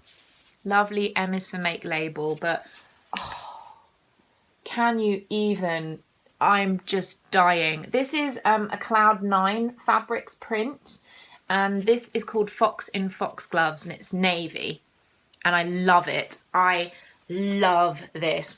Lovely M is for Make label, but oh, can you even? I'm just dying. This is a Cloud 9 Fabrics print, and this is called Fox in Foxgloves, and it's navy. And I love it. I love this.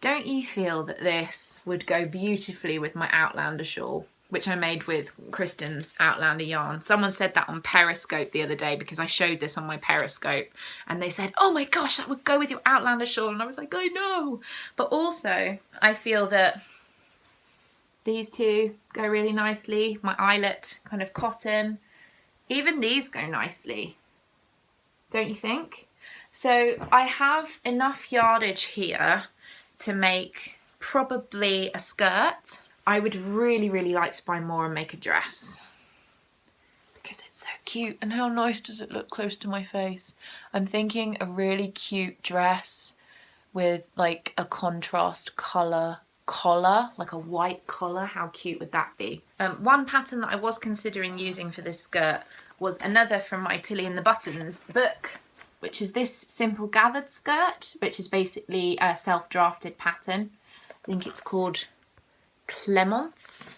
Don't you feel that this would go beautifully with my Outlander shawl, which I made with Kristen's Outlander yarn? Someone said that on Periscope the other day, because I showed this on my Periscope, and they said, oh my gosh, that would go with your Outlander shawl. And I was like, I know. But also, I feel that these two go really nicely. My eyelet kind of cotton. Even these go nicely. Don't you think? So I have enough yardage here to make probably a skirt. I would really, really like to buy more and make a dress, because it's so cute. And how nice does it look close to my face? I'm thinking a really cute dress with like a contrast collar, like a white collar. How cute would that be? One pattern that I was considering using for this skirt was another from my Tilly and the Buttons book, which is this simple gathered skirt, which is basically a self-drafted pattern. I think it's called Clemence,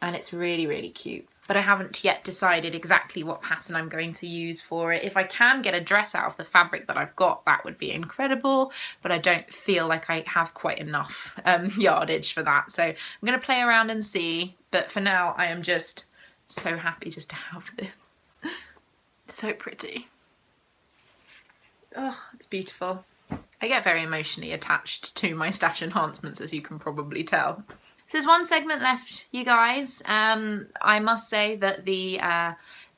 and it's really, really cute. But I haven't yet decided exactly what pattern I'm going to use for it. If I can get a dress out of the fabric that I've got, that would be incredible, but I don't feel like I have quite enough yardage for that. So I'm going to play around and see, but for now I am just so happy just to have this. It's so pretty. Oh, it's beautiful. I get very emotionally attached to my stash enhancements, as you can probably tell. So there's one segment left, you guys. I must say that the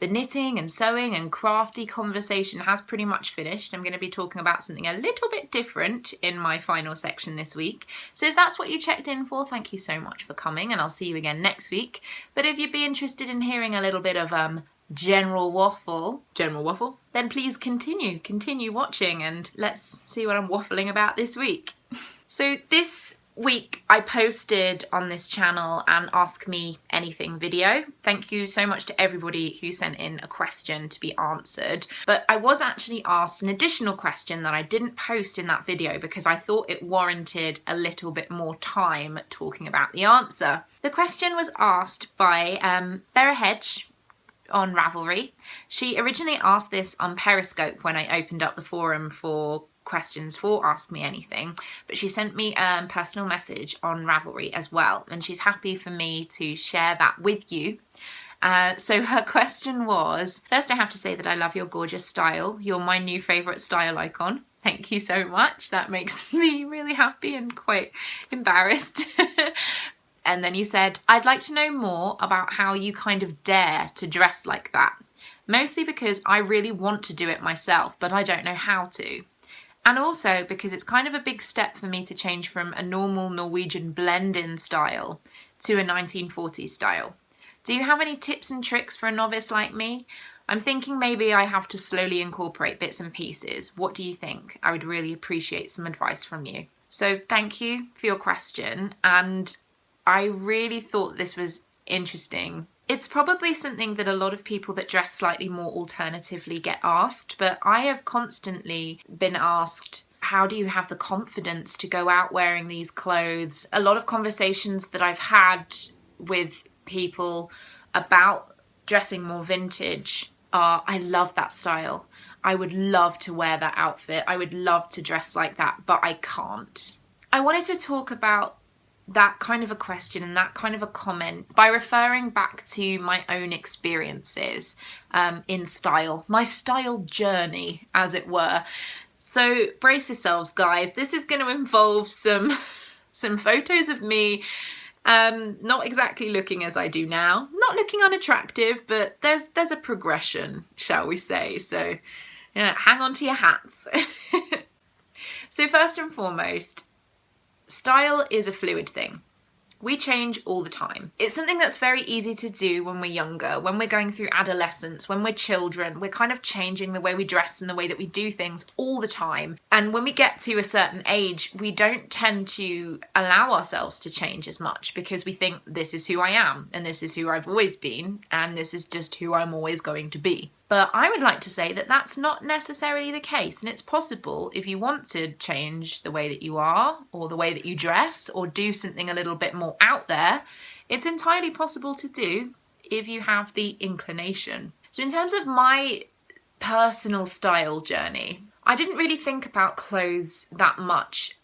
knitting and sewing and crafty conversation has pretty much finished. I'm going to be talking about something a little bit different in my final section this week. So if that's what you checked in for, thank you so much for coming, and I'll see you again next week. But if you'd be interested in hearing a little bit of general waffle, then please continue watching, and let's see what I'm waffling about this week. So this week I posted on this channel an Ask Me Anything video. Thank you so much to everybody who sent in a question to be answered, but I was actually asked an additional question that I didn't post in that video because I thought it warranted a little bit more time talking about the answer. The question was asked by Bera Hedge on Ravelry. She originally asked this on Periscope when I opened up the forum for questions for Ask Me Anything, but she sent me a personal message on Ravelry as well, and she's happy for me to share that with you. So her question was, first I have to say that I love your gorgeous style. You're my new favourite style icon. Thank you so much. That makes me really happy and quite embarrassed. And then you said, I'd like to know more about how you kind of dare to dress like that. Mostly because I really want to do it myself, but I don't know how to. And also because it's kind of a big step for me to change from a normal Norwegian blend-in style to a 1940s style. Do you have any tips and tricks for a novice like me? I'm thinking maybe I have to slowly incorporate bits and pieces. What do you think? I would really appreciate some advice from you. So thank you for your question, and I really thought this was interesting. It's probably something that a lot of people that dress slightly more alternatively get asked, but I have constantly been asked, how do you have the confidence to go out wearing these clothes? A lot of conversations that I've had with people about dressing more vintage are, I love that style. I would love to wear that outfit. I would love to dress like that, but I can't. I wanted to talk about that kind of a question and that kind of a comment by referring back to my own experiences in style, my style journey, as it were. So brace yourselves, guys. This is going to involve some photos of me not exactly looking as I do now, not looking unattractive, but there's a progression, shall we say. So hang on to your hats. So first and foremost, style is a fluid thing. We change all the time. It's something that's very easy to do when we're younger, when we're going through adolescence, when we're children. We're kind of changing the way we dress and the way that we do things all the time. And when we get to a certain age, we don't tend to allow ourselves to change as much because we think this is who I am and this is who I've always been and this is just who I'm always going to be. But I would like to say that that's not necessarily the case, and it's possible if you want to change the way that you are or the way that you dress or do something a little bit more out there, it's entirely possible to do if you have the inclination. So in terms of my personal style journey, I didn't really think about clothes that much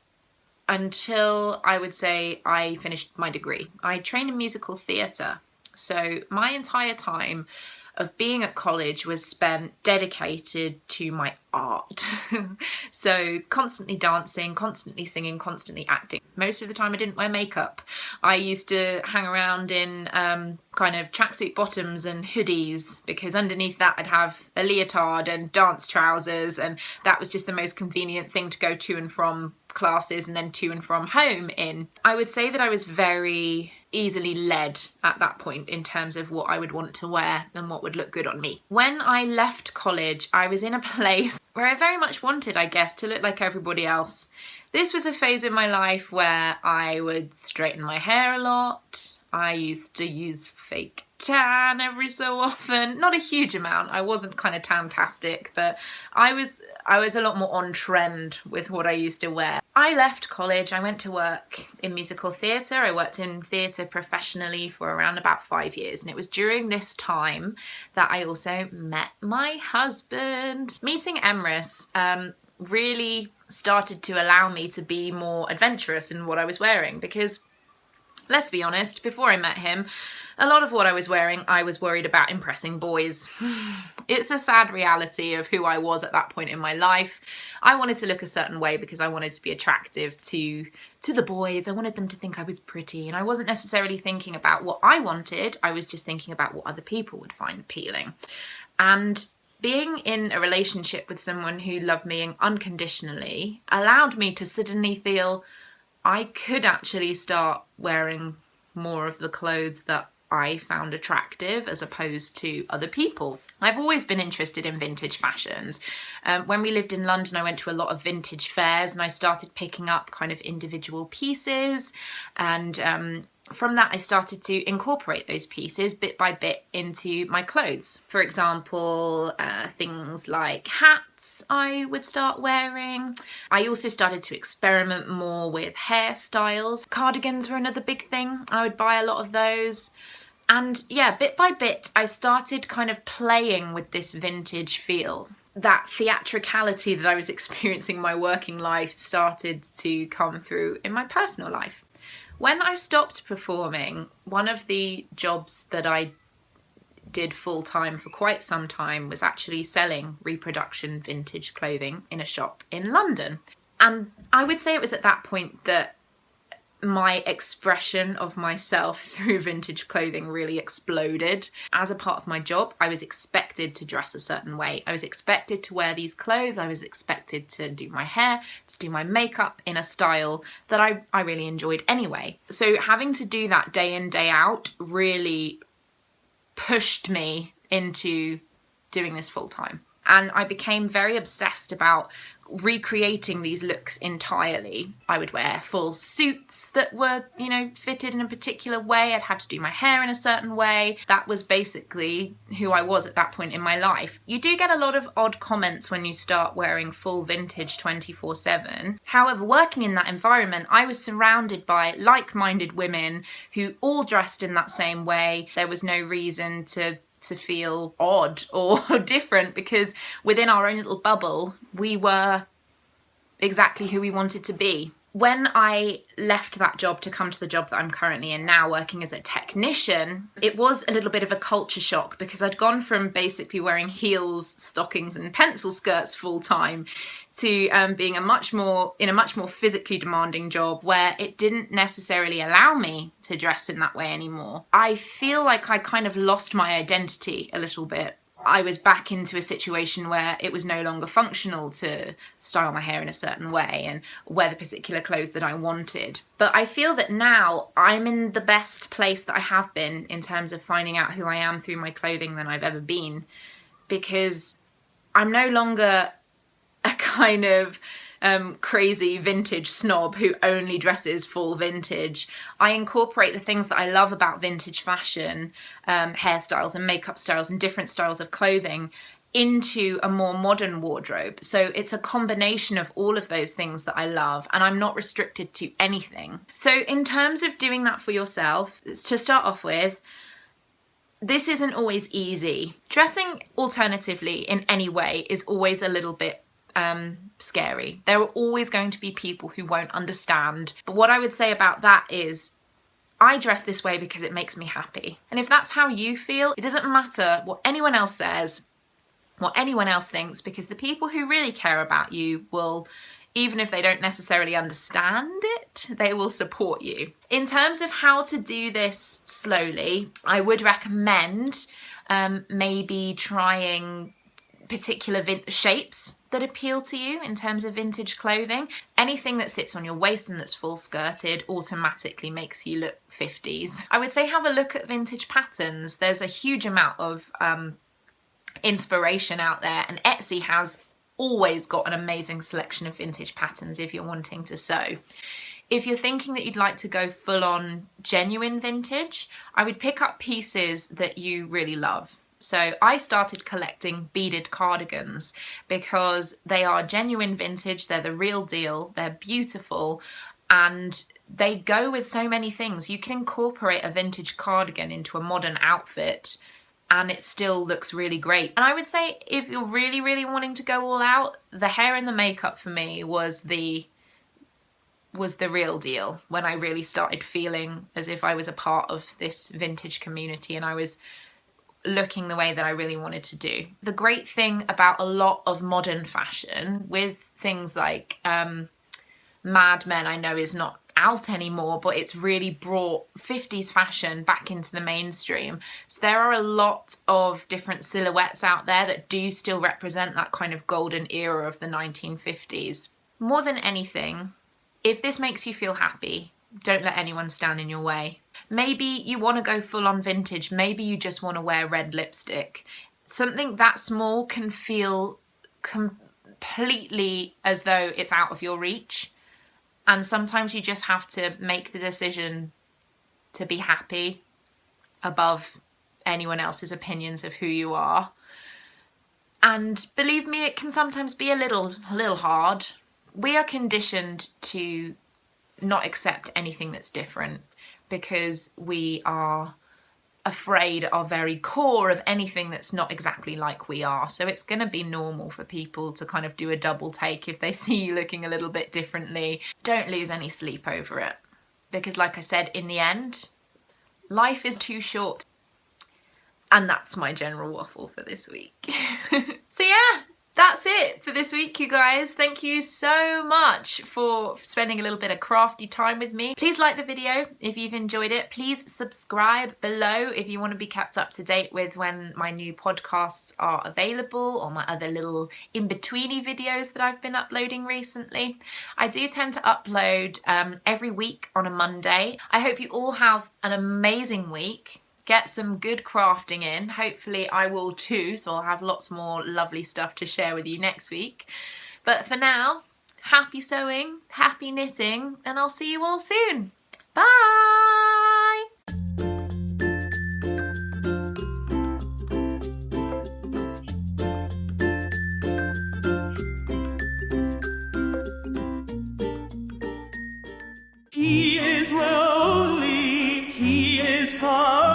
until I would say I finished my degree. I trained in musical theatre, so my entire time of being at college was spent dedicated to my art. So constantly dancing, constantly singing, constantly acting. Most of the time I didn't wear makeup. I used to hang around in kind of tracksuit bottoms and hoodies because underneath that I'd have a leotard and dance trousers, and that was just the most convenient thing to go to and from classes and then to and from home in. I would say that I was very easily led at that point in terms of what I would want to wear and what would look good on me. When I left college, I was in a place where I very much wanted, I guess, to look like everybody else. This was a phase in my life where I would straighten my hair a lot. I used to use fake tan every so often. Not a huge amount. I wasn't kind of tan-tastic, but I was a lot more on trend with what I used to wear. I left college. I went to work in musical theatre. I worked in theatre professionally for around about 5 years, and it was during this time that I also met my husband. Meeting Emrys really started to allow me to be more adventurous in what I was wearing because, let's be honest, before I met him, a lot of what I was wearing, I was worried about impressing boys. It's a sad reality of who I was at that point in my life. I wanted to look a certain way because I wanted to be attractive to the boys. I wanted them to think I was pretty, and I wasn't necessarily thinking about what I wanted. I was just thinking about what other people would find appealing. And being in a relationship with someone who loved me unconditionally allowed me to suddenly feel I could actually start wearing more of the clothes that I found attractive as opposed to other people. I've always been interested in vintage fashions. When we lived in London, I went to a lot of vintage fairs and I started picking up kind of individual pieces, and from that I started to incorporate those pieces bit by bit into my clothes. For example, things like hats I would start wearing. I also started to experiment more with hairstyles. Cardigans were another big thing. I would buy a lot of those. And yeah, bit by bit, I started kind of playing with this vintage feel. That theatricality that I was experiencing in my working life started to come through in my personal life. When I stopped performing, one of the jobs that I did full-time for quite some time was actually selling reproduction vintage clothing in a shop in London. And I would say it was at that point that my expression of myself through vintage clothing really exploded. As a part of my job, I was expected to dress a certain way. I was expected to wear these clothes. I was expected to do my hair, to do my makeup in a style that I really enjoyed anyway. So having to do that day in, day out really pushed me into doing this full time. And I became very obsessed about recreating these looks entirely. I would wear full suits that were, you know, fitted in a particular way. I'd had to do my hair in a certain way. That was basically who I was at that point in my life. You do get a lot of odd comments when you start wearing full vintage 24/7. However, working in that environment, I was surrounded by like-minded women who all dressed in that same way. There was no reason to feel odd or different, because within our own little bubble, we were exactly who we wanted to be. When I left that job to come to the job that I'm currently in now, working as a technician, it was a little bit of a culture shock, because I'd gone from basically wearing heels, stockings and pencil skirts full time to being in a much more physically demanding job where it didn't necessarily allow me to dress in that way anymore. I feel like I kind of lost my identity a little bit. I was back into a situation where it was no longer functional to style my hair in a certain way and wear the particular clothes that I wanted. But I feel that now I'm in the best place that I have been in terms of finding out who I am through my clothing than I've ever been, because I'm no longer a kind of crazy vintage snob who only dresses full vintage. I incorporate the things that I love about vintage fashion, hairstyles and makeup styles and different styles of clothing, into a more modern wardrobe. So it's a combination of all of those things that I love, and I'm not restricted to anything. So in terms of doing that for yourself, to start off with, this isn't always easy. Dressing alternatively in any way is always a little bit scary. There are always going to be people who won't understand. But what I would say about that is, I dress this way because it makes me happy. And if that's how you feel, it doesn't matter what anyone else says, what anyone else thinks, because the people who really care about you will, even if they don't necessarily understand it, they will support you. In terms of how to do this slowly, I would recommend maybe trying particular shapes that appeal to you in terms of vintage clothing. Anything that sits on your waist and that's full skirted automatically makes you look 50s. I would say have a look at vintage patterns. There's a huge amount of inspiration out there, and Etsy has always got an amazing selection of vintage patterns if you're wanting to sew. If you're thinking that you'd like to go full on genuine vintage, I would pick up pieces that you really love. So I started collecting beaded cardigans because they are genuine vintage, they're the real deal, they're beautiful, and they go with so many things. You can incorporate a vintage cardigan into a modern outfit and it still looks really great. And I would say if you're really, really wanting to go all out, the hair and the makeup for me was the real deal when I really started feeling as if I was a part of this vintage community and I was looking the way that I really wanted to do. The great thing about a lot of modern fashion, with things like Mad Men, I know is not out anymore, but it's really brought 50s fashion back into the mainstream. So there are a lot of different silhouettes out there that do still represent that kind of golden era of the 1950s. More than anything, if this makes you feel happy, don't let anyone stand in your way. Maybe you want to go full on vintage, maybe you just want to wear red lipstick. Something that small can feel completely as though it's out of your reach. And sometimes you just have to make the decision to be happy above anyone else's opinions of who you are. And believe me, it can sometimes be a little hard. We are conditioned to not accept anything that's different because we are afraid at our very core of anything that's not exactly like we are. So it's going to be normal for people to kind of do a double take if they see you looking a little bit differently. Don't lose any sleep over it, because like I said, in the end, life is too short. And that's my general waffle for this week. So yeah, That's it for this week, you guys. Thank you so much for spending a little bit of crafty time with me. Please like the video if you've enjoyed it. Please subscribe below if you want to be kept up to date with when my new podcasts are available, or my other little in-betweeny videos that I've been uploading recently. I do tend to upload every week on a Monday. I hope you all have an amazing week. Get some good crafting in. Hopefully I will too, so I'll have lots more lovely stuff to share with you next week. But for now, happy sewing, happy knitting, and I'll see you all soon. Bye! He is lonely, he is hard.